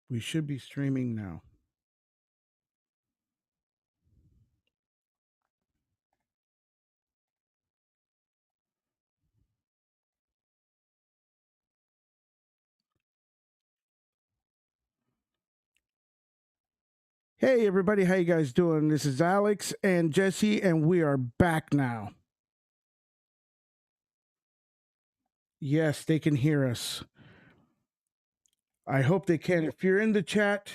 We should be streaming now. Hey everybody, how you guys doing? This is Alex and Jesse, and we are back now. Yes, they can hear us. I hope they can. If you're in the chat,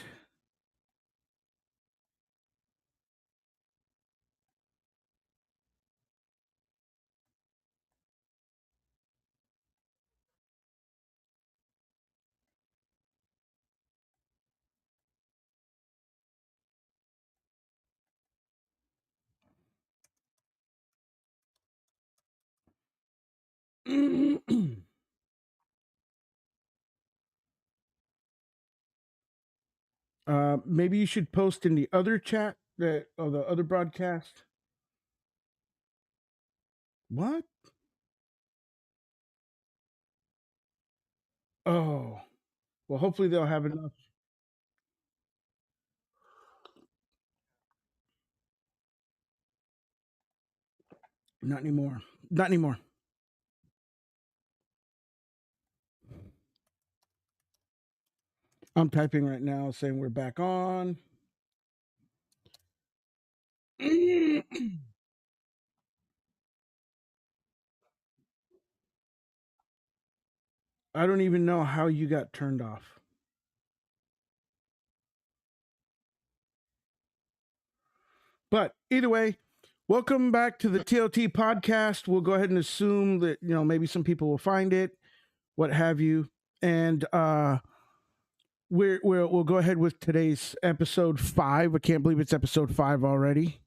maybe you should post in the other chat that the other broadcast. What? Oh, well, hopefully they'll have enough. Not anymore. Not anymore. I'm typing right now saying we're back on. I don't even know how you got turned off. But either way, welcome back to the TLT podcast. We'll go ahead and assume that, maybe some people will find it, what have you. And we'll go ahead with today's episode 5. I can't believe it's episode 5 already.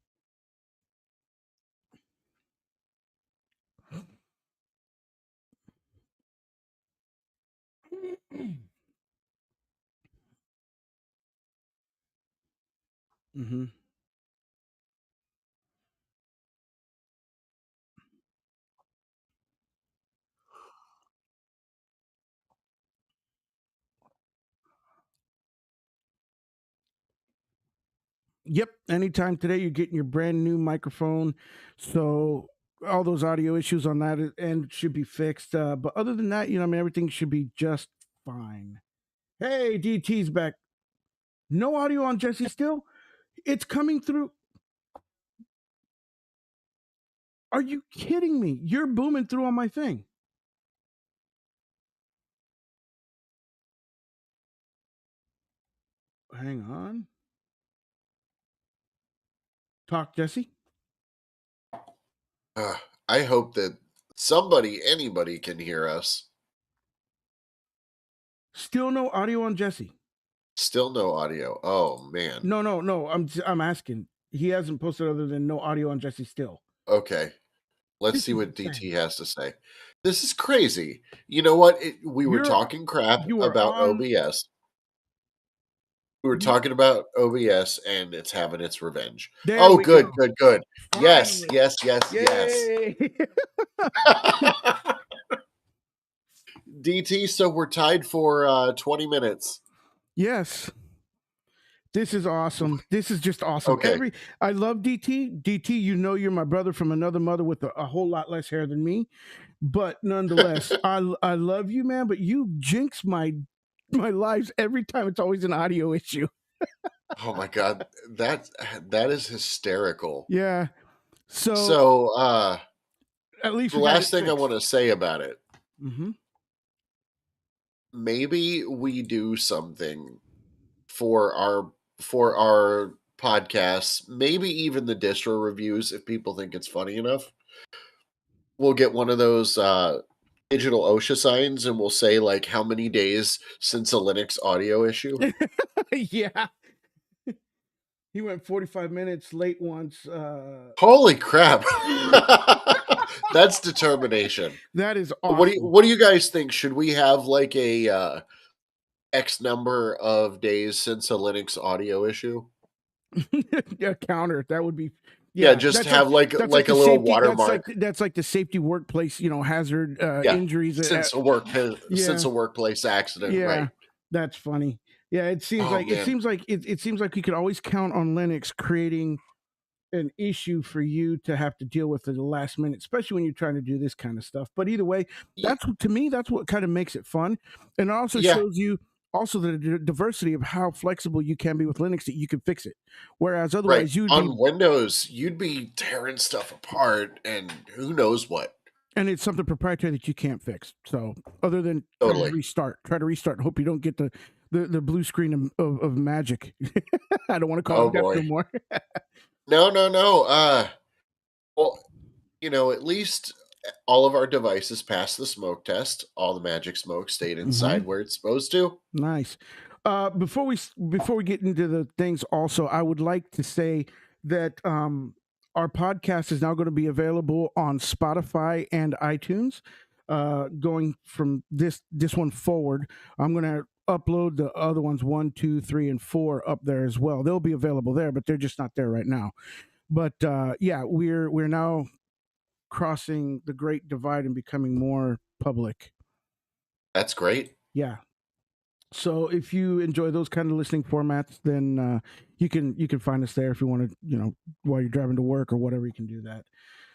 Mm-hmm. Yep. Anytime today, you're getting your brand new microphone. So all those audio issues on that end should be fixed. But other than that, everything should be just fine. Hey, DT's back. No audio on Jesse still? It's coming through. Are you kidding me? You're booming through on my thing. Hang on. Talk, Jesse. I hope that anybody can hear us. Still no audio on Jesse. Still no audio. Oh man. No. I'm asking. He hasn't posted other than no audio on Jesse still. Okay. Let's see what DT has to say. This is crazy. You know what? We were talking crap about OBS. We were talking about OBS and it's having its revenge. Oh, good. Yes. DT, so we're tied for 20 minutes. Yes. This is awesome. This is just awesome. Okay. I love DT. DT, you're my brother from another mother with a whole lot less hair than me. But nonetheless, I love you, man. But you jinx my lives every time. It's always an audio issue. Oh my God. That is hysterical. Yeah. So at least the last thing I want to say about it. Mm-hmm. Maybe we do something for our podcasts, maybe even the distro reviews if people think it's funny enough. We'll get one of those digital OSHA signs and we'll say like how many days since a Linux audio issue. Yeah. He went 45 minutes late once. Holy crap. That's determination. That is awesome. What do you guys think? Should we have like a X number of days since a Linux audio issue? A counter. That would be just have like a little watermark. That's like the safety workplace, hazard injuries since a workplace accident. Yeah, right. That's funny. Yeah, it seems Oh like man, it seems like you could always count on Linux creating an issue for you to have to deal with at the last minute, especially when you're trying to do this kind of stuff. But either way, Y- that's to me that's what kind of makes it fun, and it also yeah, shows you also the diversity of how flexible you can be with Linux that you can fix it. Whereas right. otherwise you'd be, On Windows, you'd be tearing stuff apart, and who knows what. and it's something proprietary that you can't fix. So other than Totally. try to restart and hope you don't get the blue screen of magic. I don't want to call Oh it death no boy. more. No, no, no. Well, at least all of our devices passed the smoke test. All the magic smoke stayed Mm-hmm. inside where it's supposed to. Nice. Before we get into the things, also, I would like to say that our podcast is now going to be available on Spotify and iTunes. Going from this one forward, I'm going to upload the other ones 1, 2, 3, and 4 up there as well. They'll be available there, but they're just not there right now. But yeah, we're now crossing the great divide and becoming more public. That's great. Yeah. So if you enjoy those kind of listening formats, then you can find us there if you want to, while you're driving to work or whatever, you can do that.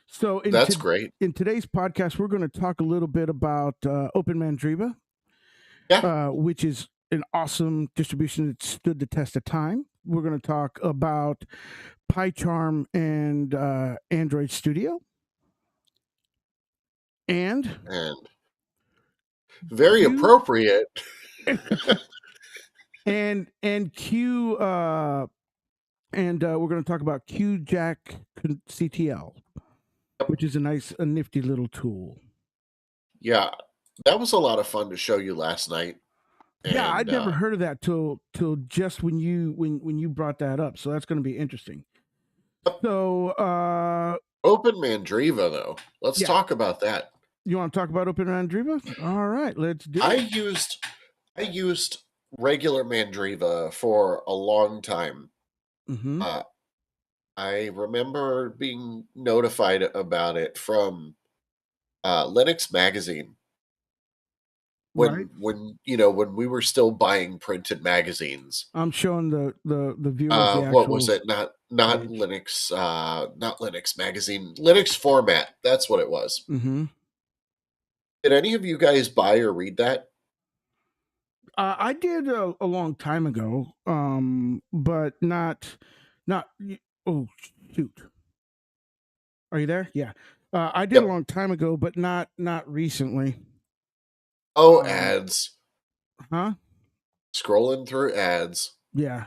So That's great. in today's podcast, we're going to talk a little bit about OpenMandriva, Yeah. which is an awesome distribution that stood the test of time. We're going to talk about PyCharm and Android Studio, and And very Q appropriate. and Q and we're going to talk about Qjackctl, which is a nifty little tool. Yeah. That was a lot of fun to show you last night. Yeah, I'd And never heard of that till just when you brought that up. So that's going to be interesting. So OpenMandriva, though. Let's yeah, talk about that. you want to talk about OpenMandriva? All right, let's do I it. used regular Mandriva for a long time. Mm-hmm. Uh, I remember being notified about it from Linux Magazine Right. when we were still buying printed magazines. I'm showing the viewers the What was actual it? Not page. Linux. Not Linux Magazine. Linux Format. That's what it was. Mm-hmm. Did any of you guys buy or read that? I did a long time ago, but not. Oh shoot! Are you there? Yeah, I did a Yep. long time ago, but not recently. Oh, Um, ads. huh? Scrolling through ads. Yeah,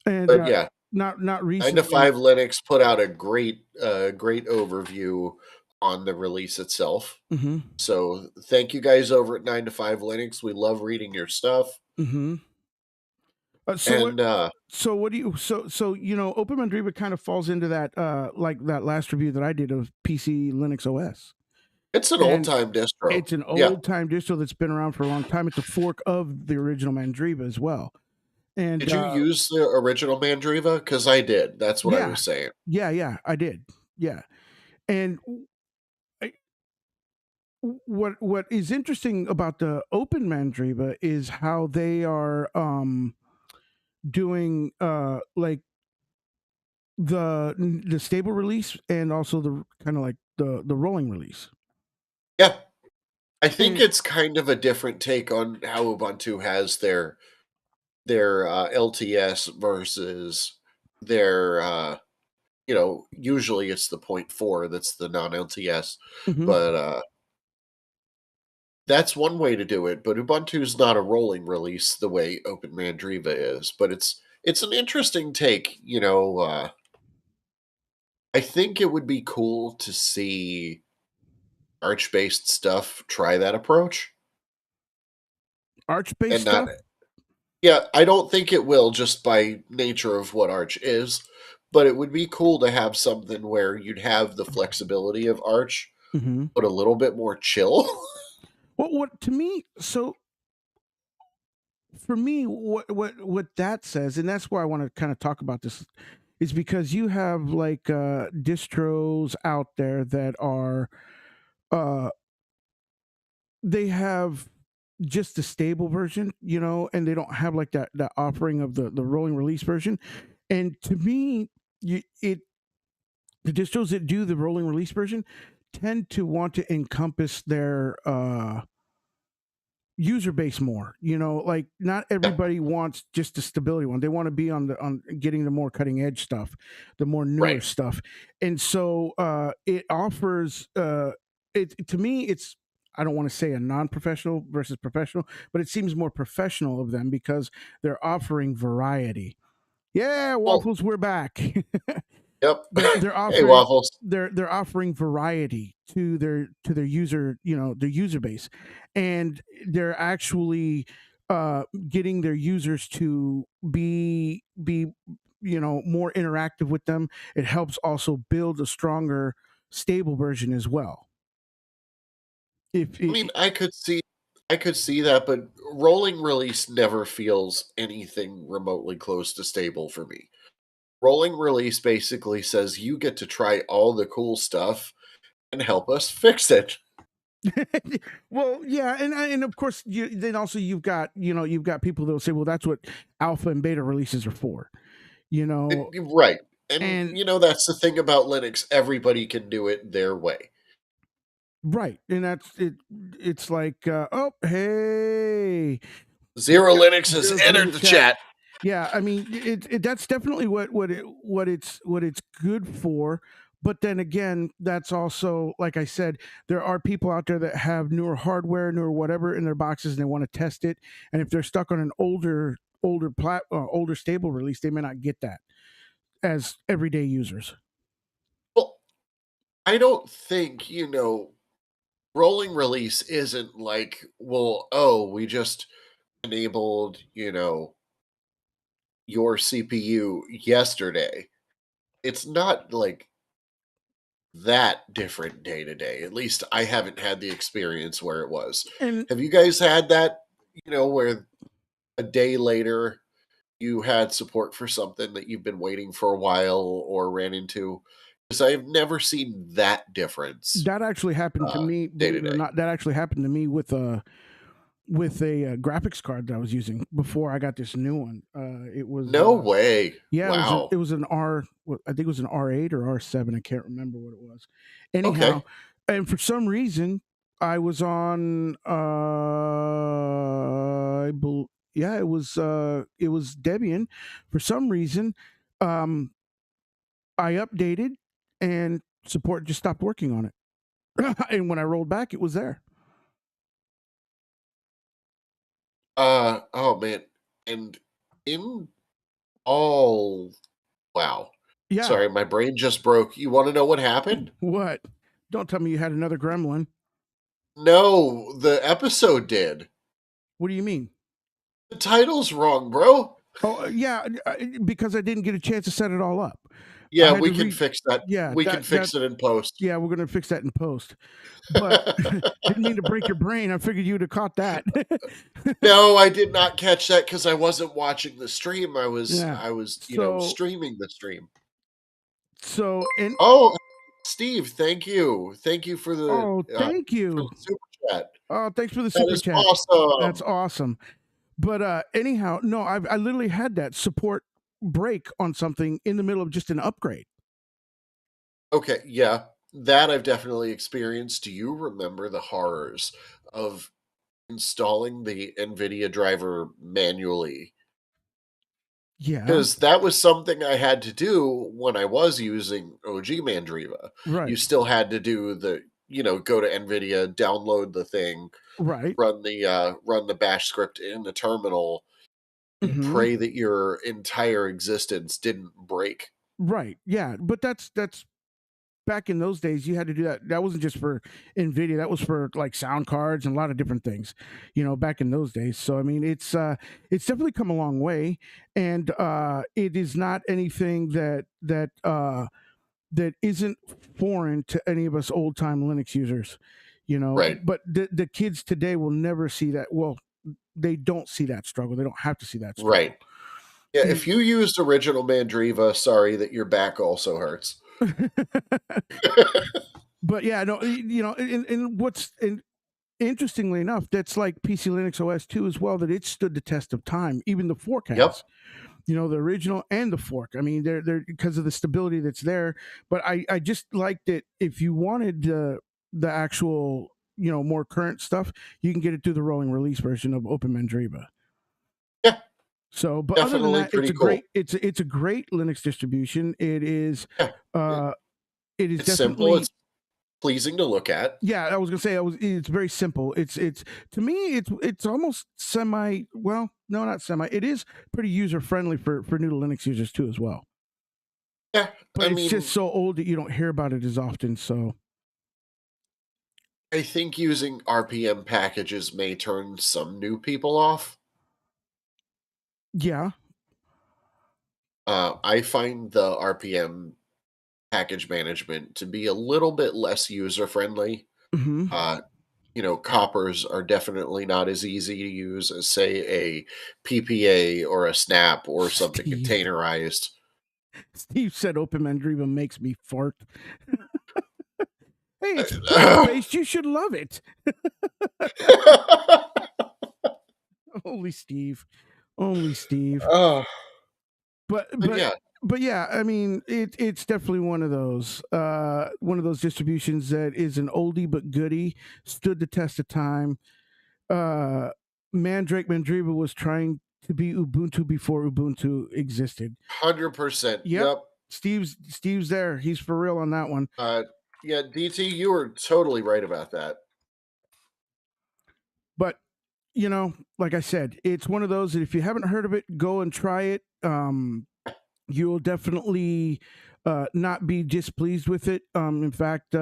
and But yeah, not 9 to recently. 5 Linux put out a great overview on the release itself. Mm-hmm. So thank you guys over at 9 to 5 Linux. We love reading your stuff. Mm-hmm. So what? And So what do you? So OpenMandriva kind of falls into that like that last review that I did of PC Linux OS, it's an old and time distro. it's an Yeah. old time distro that's been around for a long time. It's a fork of the original Mandriva as well, and Did you use the original Mandriva? Because I did. That's what I yeah, was saying. yeah, I did, yeah, and I, what is interesting about the Open Mandriva is how they are doing like the stable release and also the kind of like the rolling release. Yeah. I think And it's kind of a different take on how Ubuntu has their LTS versus their usually it's the point 0.4 that's the non-LTS, mhm. but that's one way to do it. But Ubuntu's not a rolling release the way OpenMandriva is, but it's an interesting take. I think it would be cool to see Arch-based stuff try that approach, Arch based and not. stuff. Yeah, I don't think it will just by nature of what Arch is, but it would be cool to have something where you'd have the flexibility of Arch, Mm-hmm. but a little bit more chill. What to me? So for me, what that says, and that's why I want to kind of talk about this, is because you have like distros out there that are uh they have just the stable version, and they don't have like that offering of the rolling release version. And to me, the distros that do the rolling release version tend to want to encompass their user base more. Like not everybody wants just the stability one. They want to be on getting the more cutting edge stuff, the more newer Right. stuff. And so it offers it to me. It's, I don't want to say a non-professional versus professional, but it seems more professional of them because they're offering variety. Yeah, Well, Waffles, we're back. yep. They're Hey, offering Waffles. they're offering variety to their user, their user base, and they're actually getting their users to be more interactive with them. It helps also build a stronger stable version as well. If I mean, I could see that, but rolling release never feels anything remotely close to stable for me. Rolling release basically says you get to try all the cool stuff and help us fix it. well, yeah, and of course, then also you've got people that will say, well, that's what alpha and beta releases are for, Right. And and that's the thing about Linux. Everybody can do it their way. right, and that's it. It's like, oh, hey, Zero Linux has zero's in the entered the chat. chat. Yeah, I mean, that's definitely what it's good for. But then again, that's also, like I said, there are people out there that have newer hardware, newer whatever in their boxes, and they want to test it. And if they're stuck on an older stable release, they may not get that as everyday users. Well, I don't think, rolling release isn't like, well, oh, we just enabled, your CPU yesterday. It's not like that different day to day. At least I haven't had the experience where it was. And Have you guys had that, where a day later you had support for something that you've been waiting for a while or ran into? Because I've never seen that difference that actually happened to me, day to believe it or day. not. That actually happened to me with a graphics card that I was using before I got this new one. It was No way. yeah, Wow. it was an I think it was an R8 or R7. I can't remember what it was. Anyhow, Okay. and for some reason, I was on. Yeah, it was Debian. For some reason, um, I updated and support just stopped working on it. And when I rolled back, it was there. Oh man. And in all, wow. Yeah. Sorry, my brain just broke. You want to know what happened? What? Don't tell me you had another gremlin. No, the episode did. What do you mean? The title's wrong, bro. Oh, yeah, because I didn't get a chance to set it all up. I Yeah, had we to can read. fix that. Yeah, We can that fix it in post. yeah, we're gonna fix that in post. But didn't mean to break your brain. I figured you'd have caught that. No, I did not catch that because I wasn't watching the stream. I was Yeah. I was, So streaming the stream. and Oh, Steve, thank you. Thank you oh, thank for you. the super chat. Oh, thanks for the That super is chat. That's awesome. awesome. But anyhow, no, I literally had that support break on something in the middle of just an upgrade. Okay, yeah. That I've definitely experienced. Do you remember the horrors of installing the NVIDIA driver manually? Yeah. Because that was something I had to do when I was using OGMandriva. Right. You still had to do go to NVIDIA, download the thing, Right. run the bash script in the terminal, and Hmm. pray that your entire existence didn't break. Right. Yeah. But that's back in those days. You had to do that. That wasn't just for Nvidia. That was for like sound cards and a lot of different things. Back in those days. So I mean, it's definitely come a long way, and it is not anything that isn't foreign to any of us old time Linux users. Right. But the kids today will never see that. Well, they don't see that struggle. They don't have to see that Right. struggle. Yeah, if you used original Mandriva, sorry that your back also hurts. But yeah, no, and what's interestingly enough, that's like PC Linux OS 2 as well, that it stood the test of time. Even the fork has. Yep. The original and the fork. I mean, they're because of the stability that's there. But I just liked it. If you wanted the actual, more current stuff, you can get it through the rolling release version of OpenMandriva. Yeah. So, but definitely other than that, pretty cool. It's a great Linux distribution. It is. Yeah. It is it's definitely simple. It's pleasing to look at. Yeah, I was gonna say it's very simple. It's to me it's almost semi. Well, no, not semi. It is pretty user friendly for new to Linux users too as well. Yeah, but it's just so old that you don't hear about it as often. So I think using RPM packages may turn some new people off. Yeah. I find the RPM package management to be a little bit less user friendly. Mm-hmm. Coppers are definitely not as easy to use as, say, a PPA or a snap or something containerized. Steve said OpenMandriva makes me fart. Hey, it's plant-based. You should love it. Holy Steve. Only Steve. But yeah, I mean, it's definitely one of those distributions that is an oldie but goodie, stood the test of time. Mandriva was trying to be Ubuntu before Ubuntu existed. 100%. Yep. Steve's there. He's for real on that one. Yeah, DT, you were totally right about that. But like I said, it's one of those that if you haven't heard of it, go and try it. You will definitely not be displeased with it. In fact,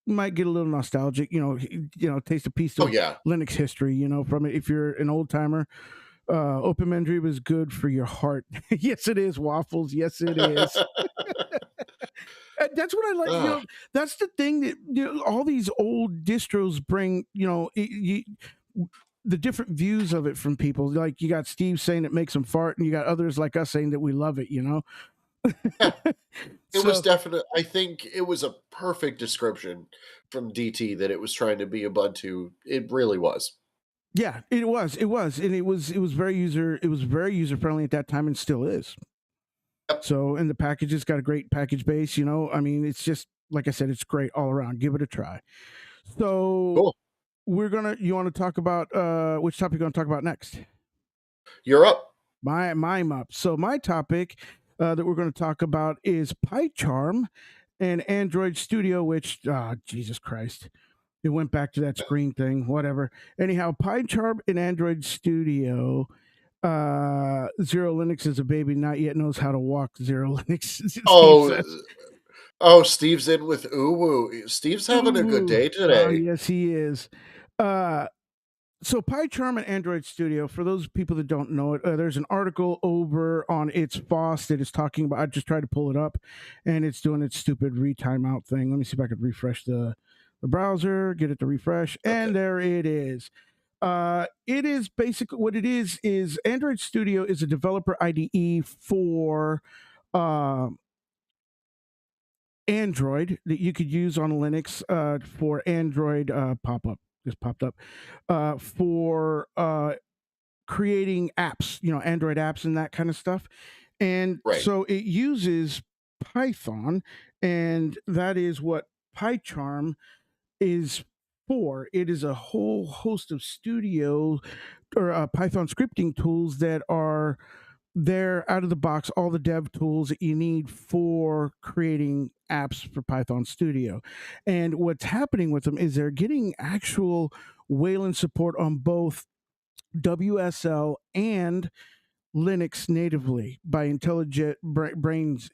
might get a little nostalgic. Taste a piece of Linux history. From it. If you're an old timer, OpenMandriva is good for your heart. Yes, it is. Waffles. Yes, it is. That's what I like. That's the thing that all these old distros bring. The different views of it from people. Like you got Steve saying it makes them fart, and you got others like us saying that we love it. It was definitely. I think it was a perfect description from DT that it was trying to be Ubuntu. It really was. Yeah, it was, and it was very user friendly at that time, and still is. Yep. So, and the packages got a great package base. I mean, it's just like I said, it's great all around. Give it a try. So, cool. You want to talk about which topic you going to talk about next? You're up. I'm up. So my topic that we're going to talk about is PyCharm and Android Studio, which Jesus Christ. It went back to that screen thing, whatever. Anyhow, PyCharm and Android Studio. Zero Linux is a baby, not yet knows how to walk. Zero Linux. Steve's in with Uwu. Steve's having a good day today. Yes, he is. So PyCharm and Android Studio, for those people that don't know it, there's an article over on its FOSS that is talking about. I just tried to pull it up, and it's doing its stupid retimeout thing. Let me see if I could refresh the browser, get it to refresh, and there it is. It is basically what it is Android Studio is a developer IDE for Android that you could use on Linux for Android pop-up. Just popped up for creating apps, Android apps and that kind of stuff. And so it uses Python, and that is what PyCharm is for. It is a whole host of studio or Python scripting tools that are there out of the box, all the dev tools that you need for creating apps for Python Studio. And what's happening with them is they're getting actual Wayland support on both WSL and Linux natively by IntelliJ Brains,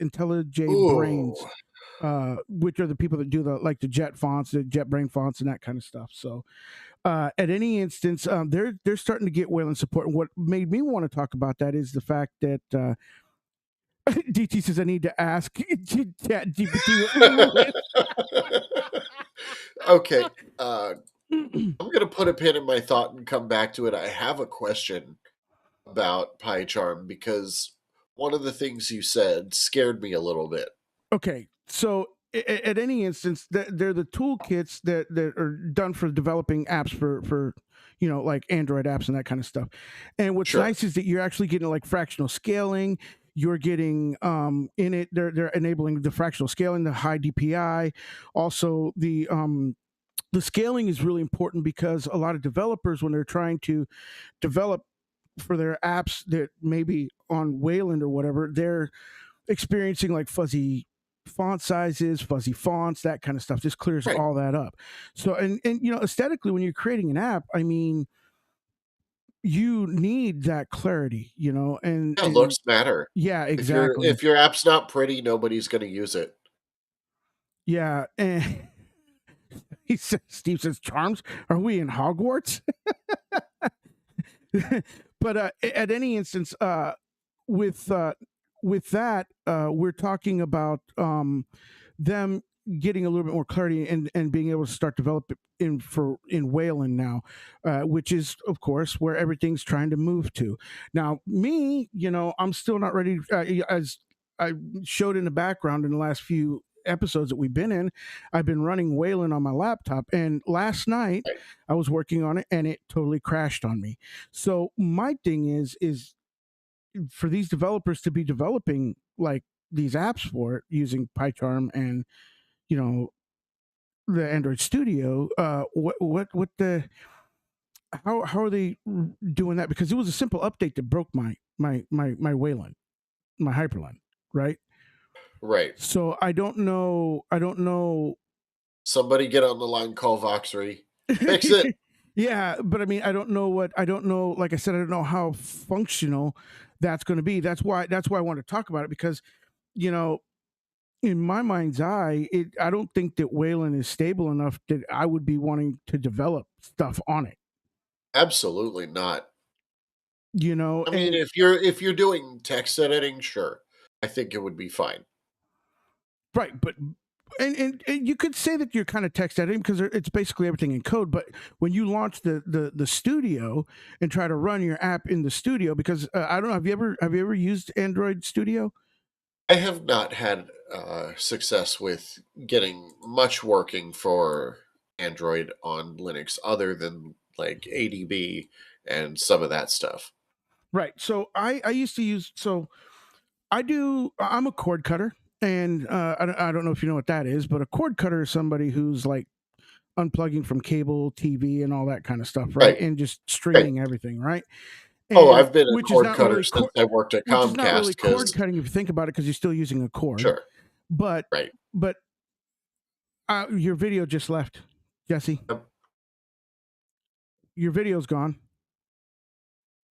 which are the people that do the Jet fonts, the JetBrain fonts, and that kind of stuff. So at any instance, they're starting to get Wayland support. And what made me want to talk about that is the fact that DT says I need to ask ChatGPT. Okay, I'm going to put a pin in my thought and come back to it. I have a question about PyCharm because one of the things you said scared me a little bit. Okay, so at any instance, they're the toolkits that are done for developing apps for like Android apps and that kind of stuff. And what's Sure. nice is that you're actually getting like fractional scaling. You're getting in it. They're enabling the fractional scaling, the high DPI, also the scaling is really important because a lot of developers, when they're trying to develop for their apps that maybe on Wayland or whatever, they're experiencing like fuzzy font sizes, fuzzy fonts, that kind of stuff. This clears Right. all that up. So, and aesthetically, when you're creating an app, I mean, you need that clarity, and looks matter. Yeah, exactly. If your app's not pretty, nobody's going to use it. Yeah, and Steve says, "Charms? Are we in Hogwarts?" But at any instance, with that, we're talking about them getting a little bit more clarity and being able to start developing in Wayland now, which is of course where everything's trying to move to. Now, me, I'm still not ready. As I showed in the background in the last few episodes that we've been in, I've been running Wayland on my laptop, and last night I was working on it and it totally crashed on me. So my thing is for these developers to be developing like these apps for it using PyCharm and the Android Studio, what the how are they doing that? Because it was a simple update that broke my Wayland, my Hyperland, right? Right. So I don't know. Somebody get on the line, call Voxery, fix it. Yeah, but I mean, I don't know. Like I said, I don't know how functional that's going to be. That's why I want to talk about it, because in my mind's eye, I don't think that Wayland is stable enough that I would be wanting to develop stuff on it. Absolutely not. I mean, And if you're doing text editing, sure, I think it would be fine. right, but and you could say that you're kind of text editing because it's basically everything in code. But when you launch the studio and try to run your app in the studio, because I don't know, have you ever used Android Studio? I have not had success with getting much working for Android on Linux, other than like ADB and some of that stuff. Right. So I used to use, so I'm a cord cutter, and I don't know if you know what that is, but a cord cutter is somebody who's like unplugging from cable TV and all that kind of stuff, right? Right. And just Right. streaming everything, right? Oh, And I've been a which is cord not cutter really since I worked at which is not Comcast really cord because cutting if you think about it, because you're still using a cord. sure. But Right. your video just left, Jesse. Yep. Your video's gone.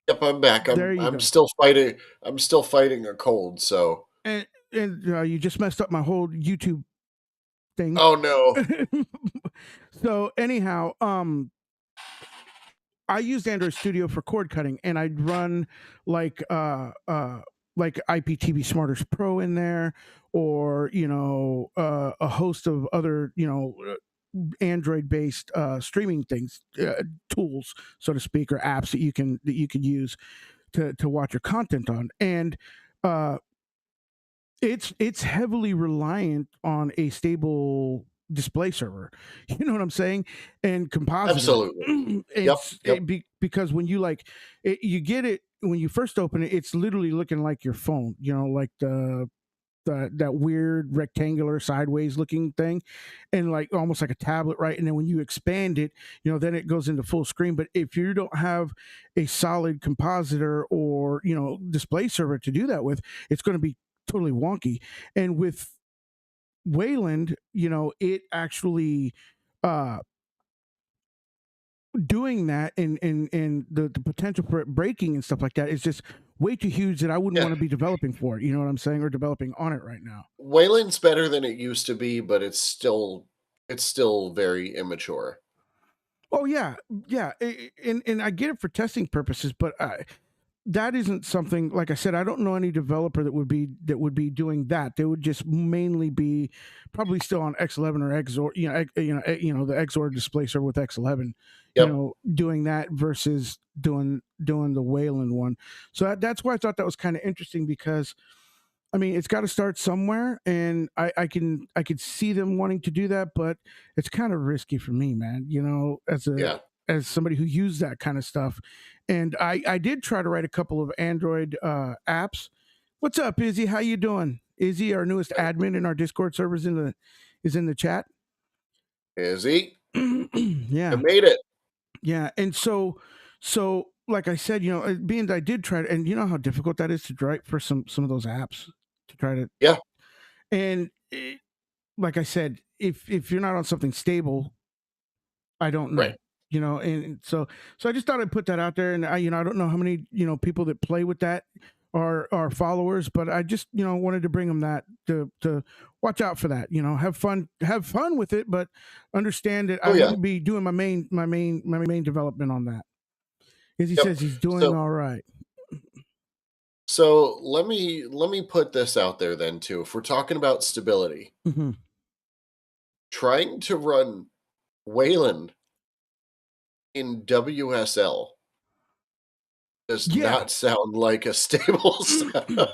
Yep, I'm back. There you go. Still fighting. I'm still fighting a cold. So And you just messed up my whole YouTube thing. oh no. So anyhow, I used Android Studio for cord cutting, and I'd run like IPTV Smarters Pro in there, or a host of other Android based streaming things, tools, so to speak, or apps that you can use to watch your content on. And it's heavily reliant on a stable display server. You know what I'm saying? And compositor. Absolutely. Because when you you get it when you first open it, it's literally looking like your phone. Like that weird rectangular sideways looking thing, and like almost like a tablet, right? And then when you expand it, then it goes into full screen. But if you don't have a solid compositor or display server to do that with, it's going to be totally wonky. And with Wayland, it actually doing that, and the potential for it breaking and stuff like that is just way too huge that I wouldn't want to be developing for it. You know what I'm saying? Or developing on it right now. Wayland's better than it used to be, but it's still very immature. Oh yeah, and I get it for testing purposes, but that isn't something, like I said, I don't know any developer that would be doing that. They would just mainly be probably still on X11 or XOR, the XOR display server with X11, doing that versus doing the Wayland one. So that's why I thought that was kind of interesting, because I mean, it's got to start somewhere, and I could see them wanting to do that, but it's kind of risky for me, man. You know, as somebody who used that kind of stuff, and I did try to write a couple of Android apps. What's up, Izzy? How you doing? Izzy, our newest admin in our Discord servers, is in the chat. Izzy, yeah, I made it. Yeah, and so like I said, you know, being that I did try to, and you know how difficult that is to write for some of those apps to try to. Yeah. And like I said, if you're not on something stable, I don't know. Right. You know, and so I just thought I'd put that out there, and I don't know how many people that play with that are followers, but I just wanted to bring them that to watch out for that. You know, have fun with it, but understand that I wouldn't be doing my main development on that. As he says, he's doing all right. So let me put this out there then too. If we're talking about stability, trying to run Wayland in WSL does not sound like a stable setup.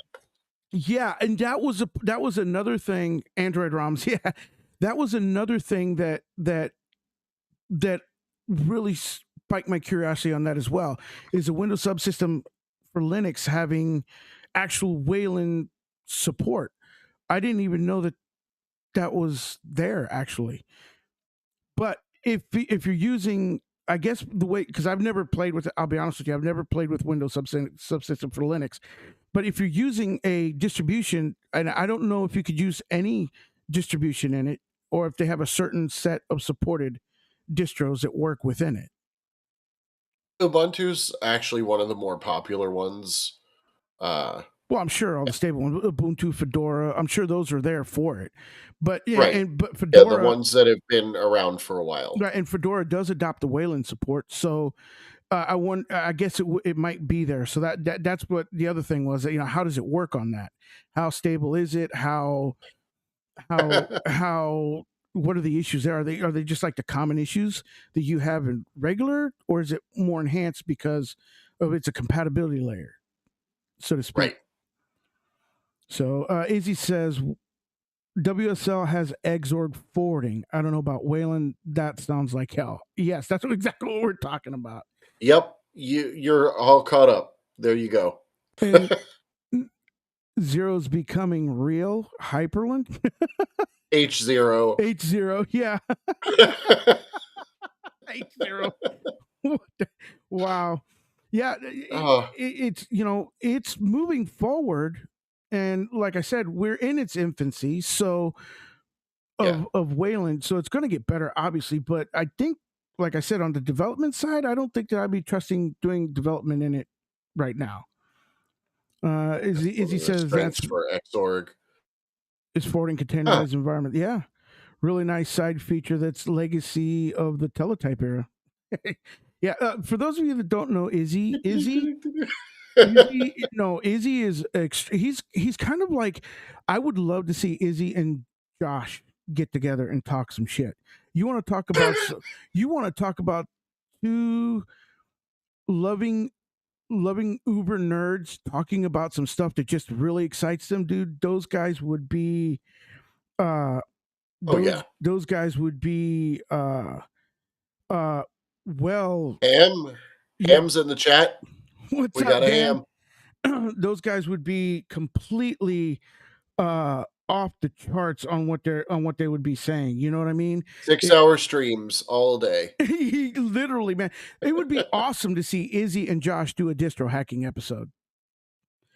Yeah, and that was another thing. Android ROMs, yeah, that was another thing that really spiked my curiosity on that as well. Is a Windows subsystem for Linux having actual Wayland support? I didn't even know that was there actually. But if you're using, I guess the way, because I've never played with it, I'll be honest with you, I've never played with Windows subsystem for Linux. But if you're using a distribution, and I don't know if you could use any distribution in it, or if they have a certain set of supported distros that work within it. Ubuntu's actually one of the more popular ones. Well, I'm sure all the stable ones, Ubuntu, Fedora, I'm sure those are there for it. But yeah, right. but Fedora, the ones that have been around for a while. Right, and Fedora does adopt the Wayland support, so I guess it might be there. So that's what the other thing was. That, how does it work on that? How stable is it? How what are the issues there? Are they just like the common issues that you have in regular, or is it more enhanced because of it's a compatibility layer, so to speak? Right. So Izzy says WSL has Xorg forwarding. I don't know about Wayland. That sounds like hell. Yes, that's exactly what we're talking about. Yep, you're all caught up. There you go. And Zero's becoming real. Hyperlink. H0. H0. Yeah. H0. Wow. Yeah. It's it's moving forward, and like I said, we're in its infancy. So of Wayland, so it's going to get better, obviously. But I think, like I said, on the development side, I don't think that I'd be trusting doing development in it right now. Izzy says that's for Xorg. Is forwarding containerized environment. Yeah. Really nice side feature that's legacy of the teletype era. Yeah. For those of you that don't know, Izzy is he's kind of like, I would love to see Izzy and Josh get together and talk some shit. You want to talk about two loving uber nerds talking about some stuff that just really excites them, dude. Those guys would be those guys would be well, Ham's in the chat. What's we up, got a Ham? Those guys would be completely off the charts on what they would be saying. You know what I mean? 6-hour streams all day. Literally, man. It would be awesome to see Izzy and Josh do a distro hacking episode.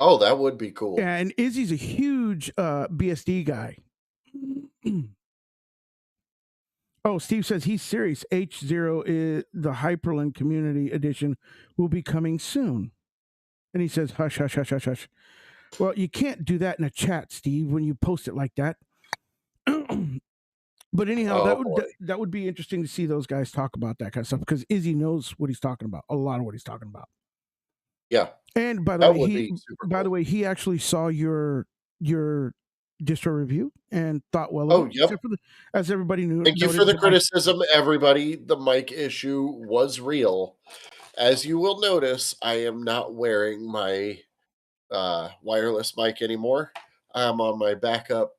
Oh, that would be cool. Yeah, and Izzy's a huge BSD guy. Oh, Steve says he's serious. H0 is the Hyperlink Community Edition will be coming soon. And he says, hush, hush, hush, hush, hush. Well, you can't do that in a chat, Steve, when you post it like that. But anyhow, that would be interesting to see those guys talk about that kind of stuff, because Izzy knows what he's talking about, a lot of what he's talking about. Yeah. And by the way, he actually saw your distro review and thought well of it. Yep. As everybody knew. Thank you for the criticism, everybody. The mic issue was real. As you will notice, I am not wearing my wireless mic anymore. I'm on my backup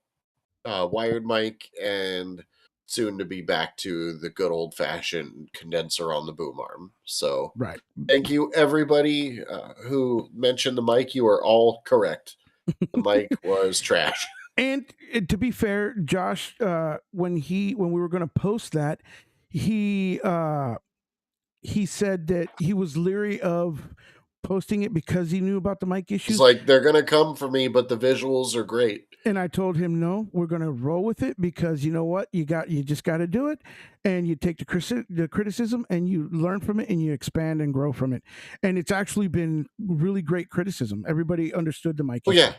wired mic, and soon to be back to the good old fashioned condenser on the boom arm. So, Right. thank you, everybody who mentioned the mic. You are all correct. The mic was trash. And to be fair, Josh, when we were going to post that, he said that he was leery of posting it because he knew about the mic issues. It's like, they're gonna come for me, but the visuals are great. And I told him, no, we're going to roll with it, because you know what, you just got to do it, and you take the criticism and you learn from it and you expand and grow from it. And it's actually been really great criticism. Everybody understood the mic issue. Yeah.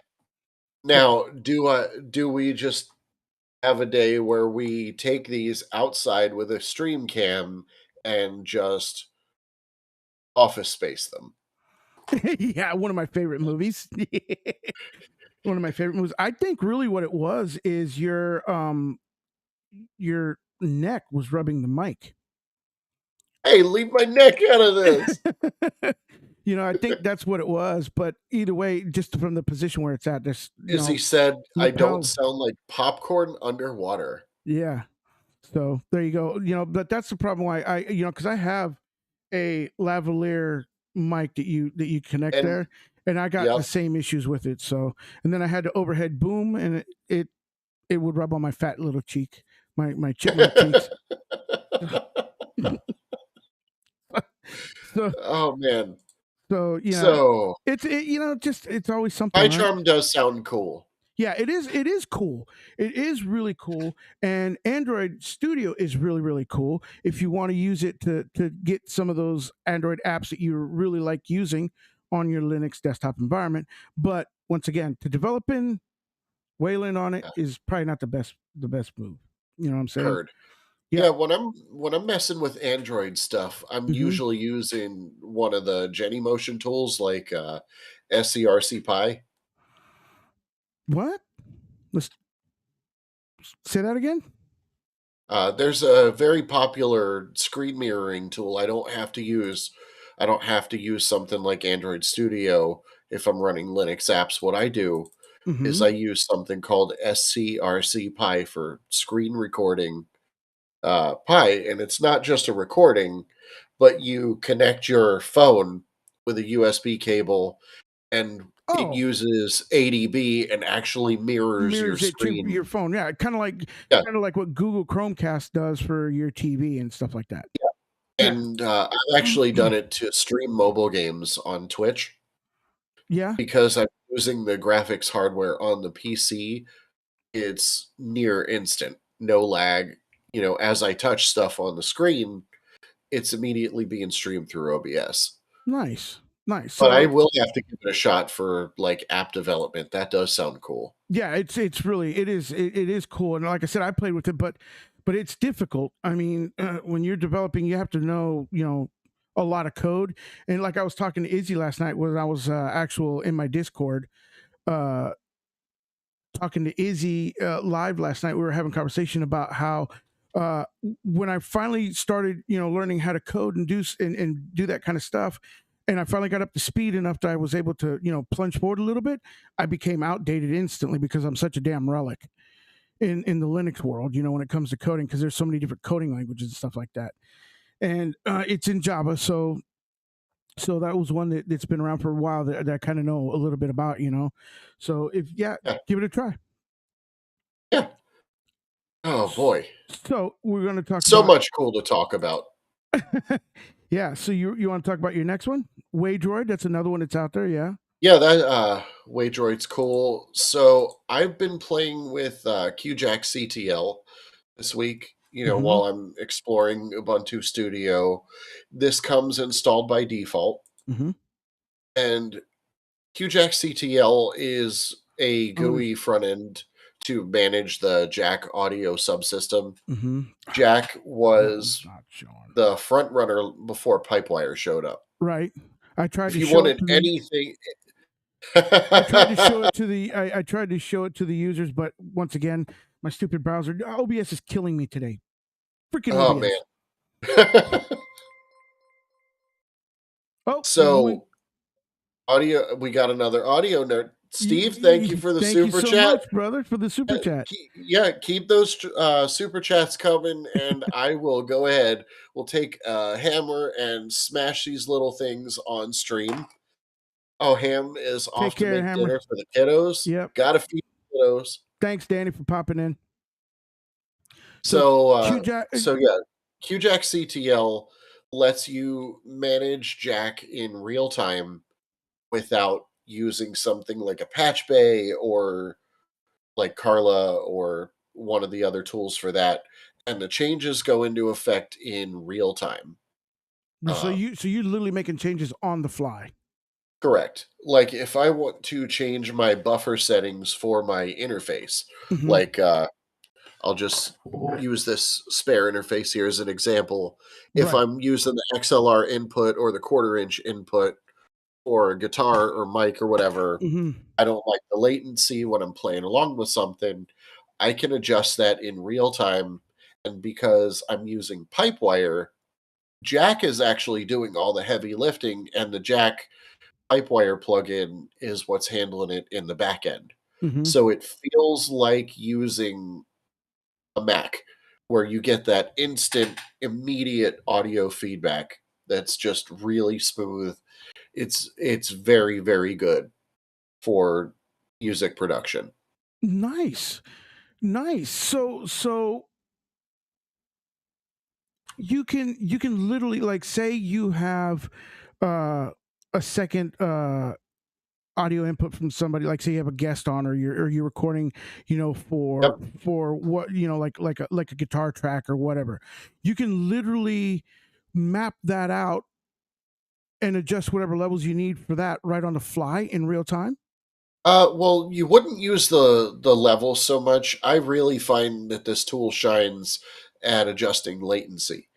Now, do we just have a day where we take these outside with a stream cam and just Office Space them? Yeah, one of my favorite movies. One of my favorite movies. I think really what it was is your neck was rubbing the mic. Hey, leave my neck out of this. I think that's what it was. But either way, just from the position where it's at, there's He said, I don't lapel. sound like popcorn underwater. Yeah. So there you go. But that's the problem why I, because I have a lavalier mic that you connect there, and I got the same issues with it. So, and then I had the overhead boom, and it would rub on my fat little cheek, my chipmunk cheeks. So, oh man. So it's always something. PyCharm right? Does sound cool. Yeah, it is. It is cool. It is really cool. And Android Studio is really, really cool. If you want to use it to get some of those Android apps that you really like using on your Linux desktop environment. But once again, to develop in Wayland on it is probably not the best move. You know what I'm saying? Heard. Yeah, when I'm messing with Android stuff, I'm usually using one of the Genymotion tools like SCRCPy. What? Let's say that again. There's a very popular screen mirroring tool. I don't have to use something like Android Studio if I'm running Linux apps. What I do is I use something called SCRCPy for screen recording Pi, and it's not just a recording, but you connect your phone with a USB cable, and it uses ADB and actually mirrors your screen to your phone. Yeah, kind of like what Google Chromecast does for your TV and stuff like that. Yeah, and I've actually done it to stream mobile games on Twitch. Yeah, because I'm using the graphics hardware on the PC. It's near instant, no lag. As I touch stuff on the screen, it's immediately being streamed through OBS. Nice. But so, I will have to give it a shot for like app development. That does sound cool. Yeah, it is cool. And like I said, I played with it, but it's difficult. I mean, when you're developing, you have to know, a lot of code. And like I was talking to Izzy last night when I was in my Discord, talking to Izzy live last night. We were having a conversation about how when I finally started, learning how to code and do that kind of stuff, and I finally got up to speed enough that I was able to, plunge forward a little bit, I became outdated instantly because I'm such a damn relic in the Linux world, when it comes to coding, because there's so many different coding languages and stuff like that. And it's in Java, so that was one that's been around for a while that I kind of know a little bit about, So give it a try. Yeah. Oh boy. So we're going to talk so much cool to talk about. Yeah. So you want to talk about your next one? Waydroid, that's another one that's out there, yeah. Yeah, that Waydroid's cool. So I've been playing with Qjackctl this week, while I'm exploring Ubuntu Studio. This comes installed by default. And Qjackctl is a GUI front end to manage the Jack audio subsystem. Jack was the front runner before Pipewire showed up. Right. I tried to show wanted anything. I tried to show it to the I tried to show it to the users, but once again, my stupid browser OBS is killing me today. Freaking OBS. Man. So audio, we got another audio Steve, thank you for the thank super you so chat. much, brother, for the super chat. Keep those super chats coming, and I will go ahead. We'll take a hammer and smash these little things on stream. Oh, Ham is off to make dinner for the kiddos. Yep. Gotta feed the kiddos. Thanks, Danny, for popping in. So Qjackctl lets you manage Jack in real time without using something like a patch bay or like Carla or one of the other tools for that, and the changes go into effect in real time. So you're literally making changes on the fly. Correct. Like if I want to change my buffer settings for my interface, like I'll just use this spare interface here as an example. If I'm using the XLR input or the 1/4 inch input or a guitar or mic or whatever, I don't like the latency when I'm playing along with something. I can adjust that in real time. And because I'm using Pipewire, Jack is actually doing all the heavy lifting, and the Jack Pipewire plugin is what's handling it in the back end. So it feels like using a Mac, where you get that instant, immediate audio feedback that's just really smooth. It's very, very good for music production. Nice. So you can literally, like, say you have a second audio input from somebody, like say you have a guest on, or you're recording, for what, like a guitar track or whatever. You can literally map that out and adjust whatever levels you need for that right on the fly in real time. Well, you wouldn't use the level so much. I really find that this tool shines at adjusting latency.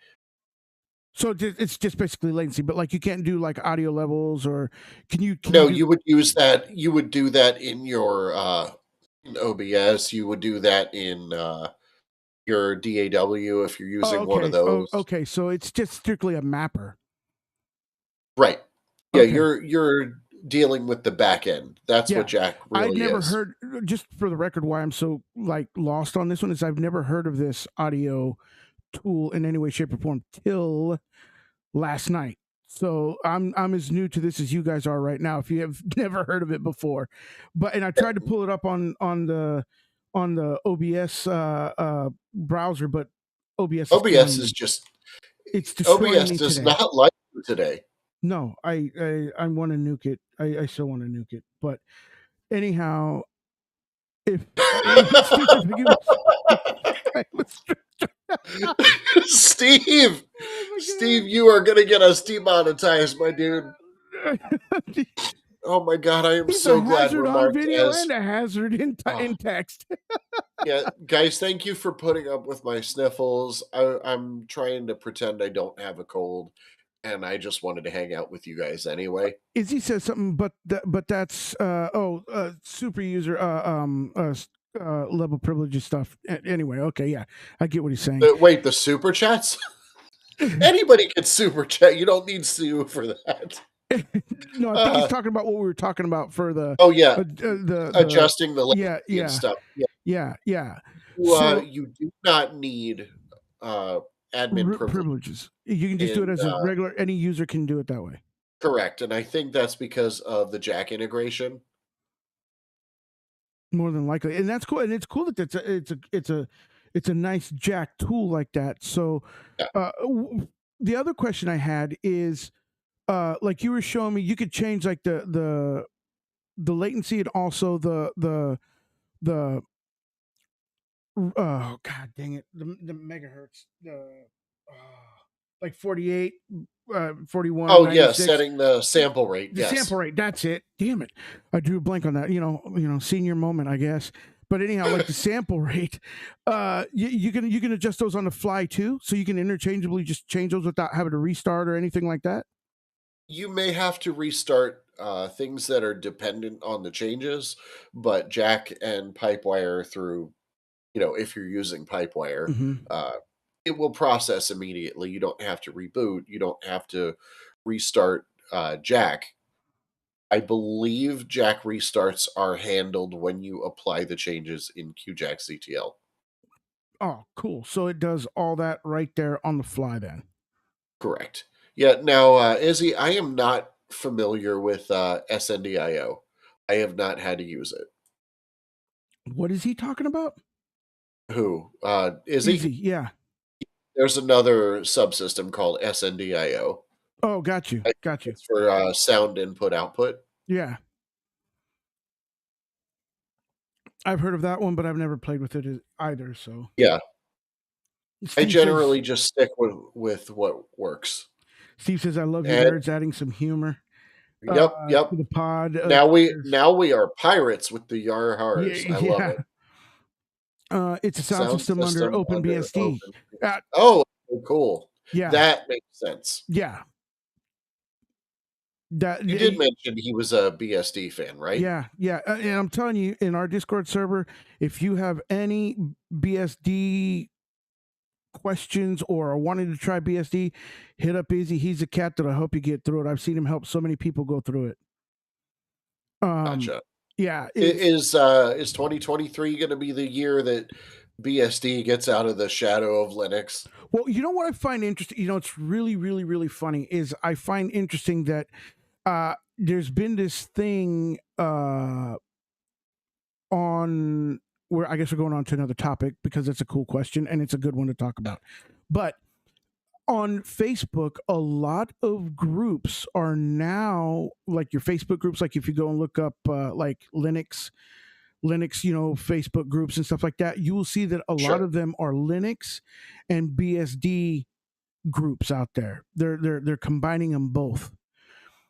So it's just basically latency, but like you can't do like audio levels, or you would use that. You would do that in your in OBS. You would do that in your DAW if you're using one of those. Okay, so it's just strictly a mapper. Right. Yeah, you're dealing with the back end. That's what Jack really is. I'd never heard, just for the record, why I'm so like lost on this one is I've never heard of this audio tool in any way, shape, or form till last night. So I'm as new to this as you guys are right now, if you have never heard of it before. And I tried to pull it up on the OBS browser, but OBS is just it's destroying OBS me does today. not like you today. No, I want to nuke it. I still want to nuke it. But anyhow, if Steve, Steve, you are gonna get us demonetized, my dude. Oh my god, I am so glad we're marked on video as and a hazard in text. Yeah, guys, thank you for putting up with my sniffles. I'm trying to pretend I don't have a cold, and I just wanted to hang out with you guys anyway. Izzy says something, but that's super user level privileges stuff. Anyway, okay, yeah, I get what he's saying. Wait, the super chats? Anybody can super chat. You don't need Sue for that. No, I think he's talking about what we were talking about for the. Oh yeah, the adjusting the and stuff. Yeah. You do not need admin privileges. You can just do it as a regular. Any user can do it that way. Correct, and I think that's because of the Jack integration. More than likely, and that's cool. And it's cool that it's a nice Jack tool like that. So, the other question I had is, like you were showing me, you could change like the latency, and also the oh god dang it, the megahertz, like 48, 41. Oh 96. Yeah, setting the sample rate. Sample rate, that's it. Damn it, I drew a blank on that. Senior moment, I guess. But anyhow, like the sample rate, you can adjust those on the fly too, so you can interchangeably just change those without having to restart or anything like that. You may have to restart things that are dependent on the changes, but Jack and Pipewire through, if you're using Pipewire, it will process immediately. You don't have to reboot. You don't have to restart Jack. I believe Jack restarts are handled when you apply the changes in Qjackctl. Oh, cool. So it does all that right there on the fly then. Correct. Yeah. Now, Izzy, I am not familiar with SNDIO. I have not had to use it. What is he talking about? Who? Izzy? Yeah. There's another subsystem called SNDIO. Oh, got you. Got you. It's for sound input output. Yeah. I've heard of that one, but I've never played with it either. So yeah, Steve I generally says, just stick with what works. Steve says, "I love you, And nerds, adding some humor yep. to the pod." Now we are pirates with the yar hars. I love Yeah. it. It's a sound Sound system under system under OpenBSD. open. Oh, cool. Yeah. That makes sense. Yeah. You did mention he was a BSD fan, right? Yeah, yeah. And I'm telling you, in our Discord server, if you have any BSD questions or are wanting to try BSD, hit up Izzy. He's a cat that'll help you get through it. I've seen him help so many people go through it. Gotcha. Yeah. Is 2023 going to be the year that BSD gets out of the shadow of Linux? Well, you know what I find interesting? You know, it's really, really, really funny is I find interesting that there's been this thing on where I guess we're going on to another topic because it's a cool question and it's a good one to talk about. But on Facebook, a lot of groups are now like your Facebook groups. Like if you go and look up like Linux, Facebook groups and stuff like that, you will see that a lot of them are Linux and BSD groups out there. They're combining them both.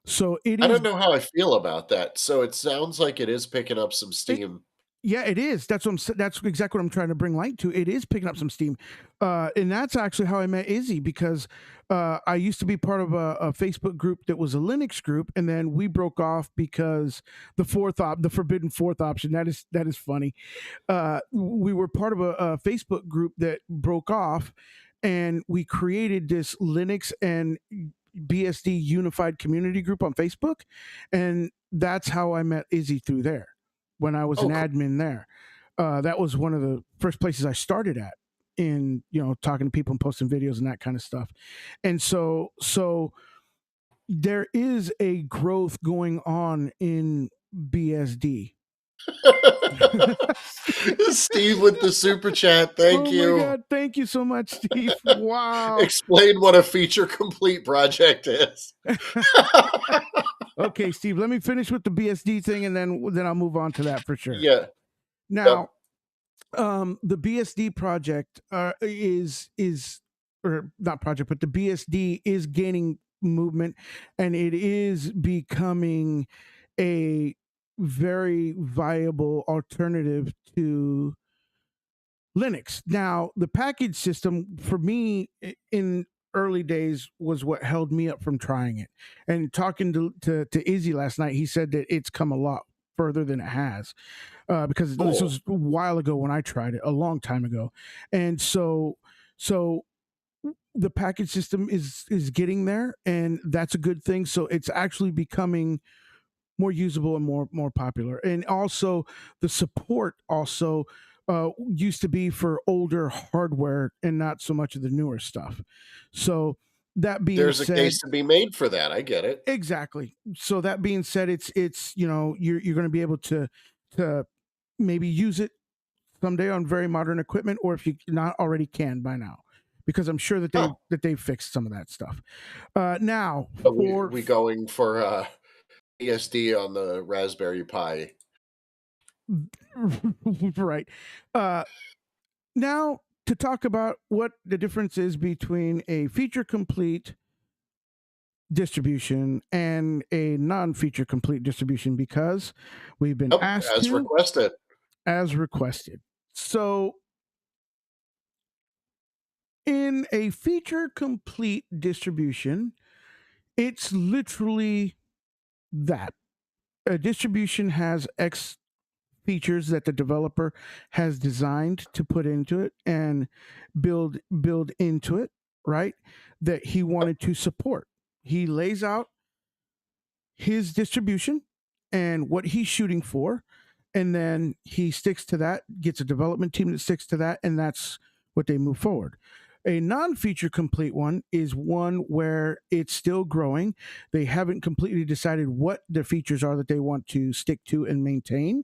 So I don't know how I feel about that. So it sounds like it is picking up some steam. Yeah, it is. That's exactly what I'm trying to bring light to. It is picking up some steam, and that's actually how I met Izzy because I used to be part of a Facebook group that was a Linux group, and then we broke off because the forbidden fourth option. That is funny. We were part of a Facebook group that broke off, and we created this Linux and BSD unified community group on Facebook, and that's how I met Izzy through there when I was an admin there. That was one of the first places I started at in, talking to people and posting videos and that kind of stuff. And so there is a growth going on in BSD. Steve with the super chat. Thank you. Oh my God. Thank you so much, Steve. Wow. Explain what a feature complete project is. Okay, Steve, let me finish with the BSD thing and then I'll move on to that for sure. Yeah. Now, the BSD project is or not project, but the BSD is gaining movement and it is becoming a very viable alternative to Linux. Now, the package system for me in early days was what held me up from trying it. And talking to Izzy last night, he said that it's come a lot further than it has because this was a while ago when I tried it, a long time ago. And so the package system is getting there, and that's a good thing. So it's actually becoming more usable and more popular. And also the support also used to be for older hardware and not so much of the newer stuff. So that being there's said, a case to be made for that. I get it. Exactly. So that being said, it's you're going to be able to maybe use it someday on very modern equipment, or if you not already can by now, because I'm sure that they've fixed some of that stuff. Now, we going for BSD on the Raspberry Pi. Right. Now to talk about what the difference is between a feature complete distribution and a non-feature complete distribution, because we've been asked as requested. So in a feature complete distribution, it's literally that a distribution has X features that the developer has designed to put into it and build into it, right? That he wanted to support. He lays out his distribution and what he's shooting for, and then he sticks to that, gets a development team that sticks to that, and that's what they move forward. A non-feature complete one is one where it's still growing. They haven't completely decided what the features are that they want to stick to and maintain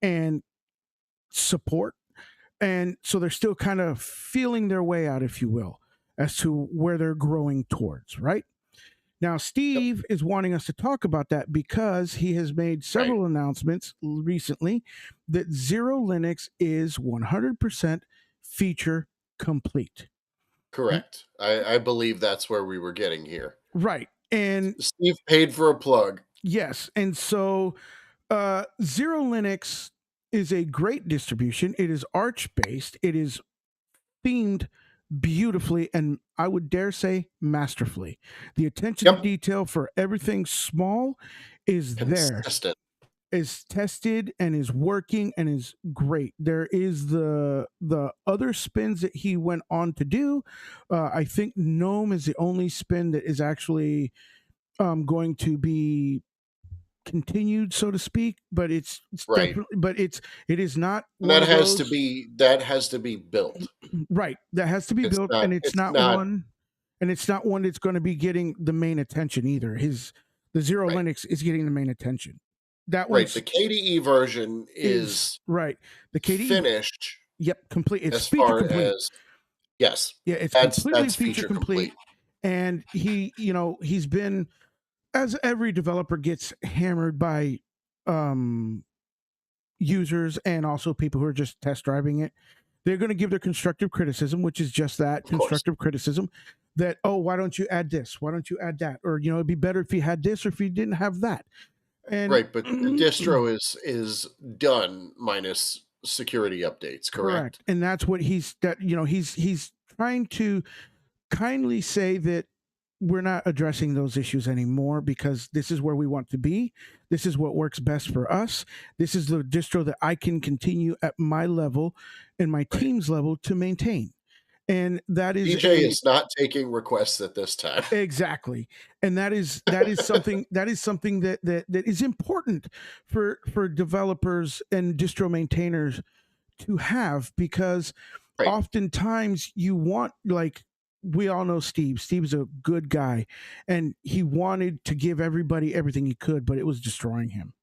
and support. And so they're still kind of feeling their way out, if you will, as to where they're growing towards, right? Now, Steve is wanting us to talk about that because he has made several announcements recently that Zero Linux is 100% feature complete. Correct. I believe that's where we were getting here. Right. And Steve paid for a plug. Yes. And so Zero Linux is a great distribution. It is Arch based. It is themed beautifully, and I would dare say masterfully. The attention to detail for everything small is consistent. There, is tested and is working and is great. There is the other spins that he went on to do. I think GNOME is the only spin that is actually going to be continued, so to speak, but it's right. Definitely, but it is not. That has to be built. Right, that has to be built, and it's not one that's going to be getting the main attention either. The Zero Linux is getting the main attention. That right. The KDE version is right. The KDE finished. Yep, complete. It's as feature far complete. As yes, yeah, it's completely feature complete. And he's been, as every developer gets hammered by users and also people who are just test driving it, they're going to give their constructive criticism, which is just that, constructive criticism, that, oh, why don't you add this? Why don't you add that? Or, it'd be better if you had this or if you didn't have that. And right, but the distro is done minus security updates, correct? And that's what he's trying to kindly say that we're not addressing those issues anymore because this is where we want to be. This is what works best for us. This is the distro that I can continue at my level and my team's level to maintain. And that is DJ is not taking requests at this time. Exactly. And that is something that is important for developers and distro maintainers to have, because oftentimes you want, like, we all know Steve. Steve's a good guy, and he wanted to give everybody everything he could, but it was destroying him.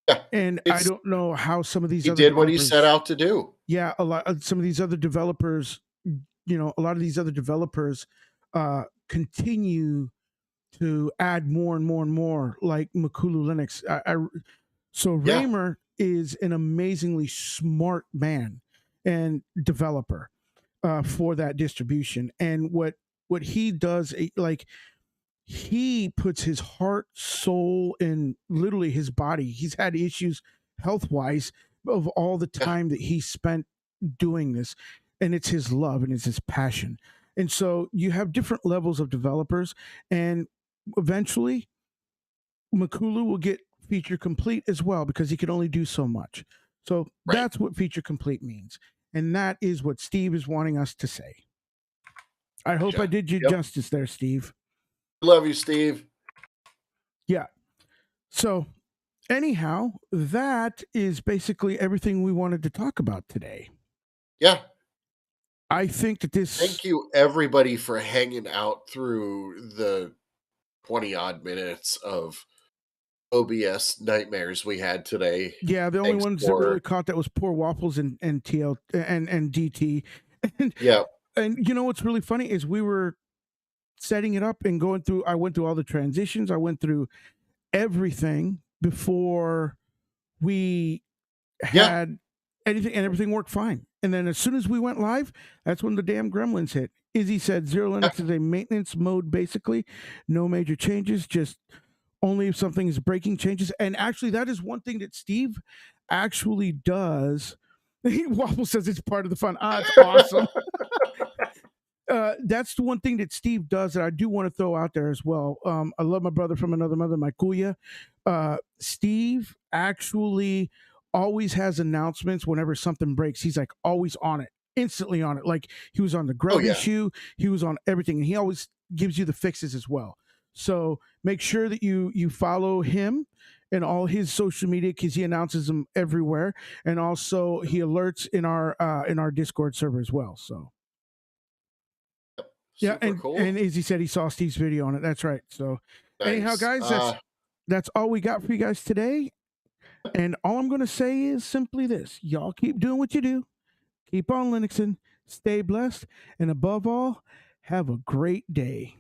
Yeah, and I don't know how some of these other did what he set out to do. Yeah, some of these other developers, a lot of these other developers continue to add more and more and more, like Makulu Linux. So Raymer is an amazingly smart man and developer for that distribution, and what he does, like, he puts his heart, soul, and literally his body. He's had issues health wise of all the time that he spent doing this, and it's his love and it's his passion. And so you have different levels of developers, and eventually Makulu will get feature complete as well, because he can only do so much. So that's what feature complete means. And that is what Steve is wanting us to say. I hope I did you justice there, Steve. Love you, Steve. Yeah. So anyhow, that is basically everything we wanted to talk about today. Yeah. I think that this... Thank you, everybody, for hanging out through the 20-odd minutes of OBS nightmares we had today. Yeah, the only ones that really caught that was poor Waffles and TL and DT. Yeah. And what's really funny is we were setting it up and I went through all the transitions. I went through everything before we had anything, and everything worked fine. And then as soon as we went live, that's when the damn gremlins hit. Izzy said Zero Linux is a maintenance mode, basically. No major changes, just only if something is breaking changes. And actually, that is one thing that Steve actually does. Waffle says it's part of the fun. It's awesome. That's the one thing that Steve does that I do want to throw out there as well. I love my brother from another mother, my Kuya. Steve actually always has announcements whenever something breaks. He's like always on it, instantly on it. Like he was on the Grub issue, he was on everything, and he always gives you the fixes as well. So make sure that you follow him and all his social media because he announces them everywhere, and also he alerts in our Discord server as well. So yeah, Super cool. And as he said, he saw Steve's video on it. That's right. So anyhow, guys, that's all we got for you guys today. And all I'm going to say is simply this: y'all keep doing what you do, keep on Linuxing, stay blessed, and above all, have a great day.